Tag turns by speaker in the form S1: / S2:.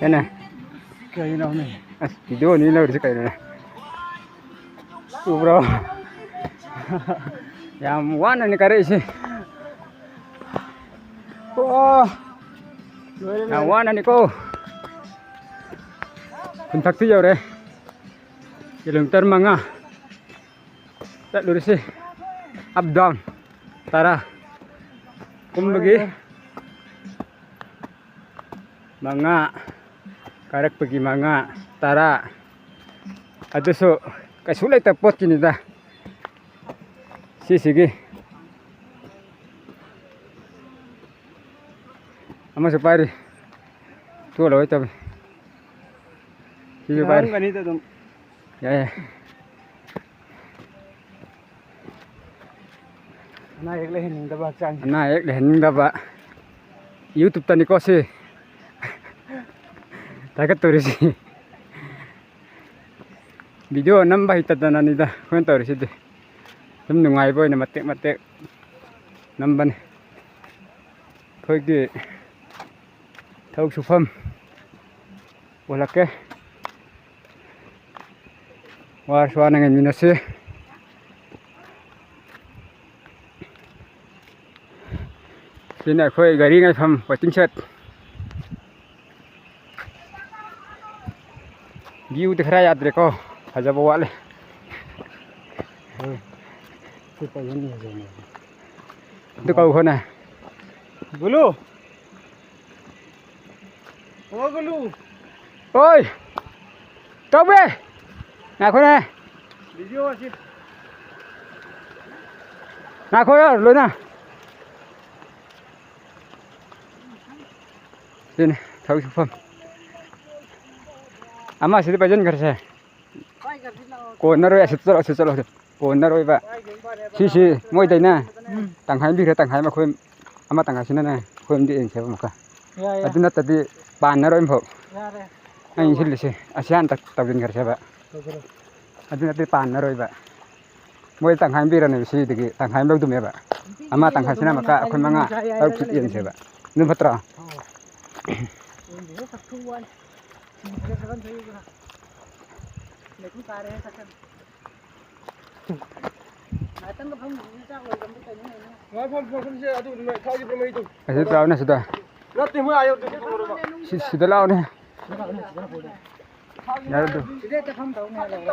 S1: Yan na.
S2: Kayo na kami.
S1: Video ni na rin kayo na. Bro. Yang mana ni kare si? Oh. Yang mana ni ko? Kontak tu jauh deh. Kilometer manga. Tak lurus sih. Up down. Tara. Kum bagi. Manga. Karak pergi manga. Tara. Aduh so. Kasulay tapot kini dah. Sige. Ama supari. Tu loh itu. Sige pare.
S2: Ganito dong.
S1: Ya.
S2: Naik lehin dabak cang.
S1: Naik lehin dabak. YouTube tani ko si. Takat turis. Video nambah itatanan nida. Kwento turis itu. Sum nungai boy na matik namban khoi gi thau sufam wala ke war swana ngai minase sina khoi gari ngai pham pating set view दिख रहा है याद देखो हजाब वाले
S2: Kita ini aja nih.
S1: itu kau kena
S2: Gulu. Oh gulu.
S1: oi kau be nak kena
S2: Video sih.
S1: nak kau ya lu na sini tahu sufam ama sini pajan kerja ko naro ya setelah ko naro ba si moi dai na tang hai bi re tang hai ma khoi ama tang hai sina na khoi ndi en seba maka
S2: Ya.
S1: aduna tadi pan naro im pho
S2: Ya re.
S1: ai sil se asian tak tawin kar seba aduna tadi pan naro ba moi tang hai bi ra ne si digi tang hai ba du me ba ama tang hai sina maka khoi manga tau kit en seba nu patra
S2: Ini satuan. Ini sekarang saya juga. Lekin pare hai sekarang. Atang ka phang ni ta loi kam ta ni. Ngai phang se adu mai khau ji mai tu.
S1: Asi tau na sudah
S2: Rati mu ayo tu tu.
S1: sudah lau ne ya tu
S2: Side ta phang tau ne.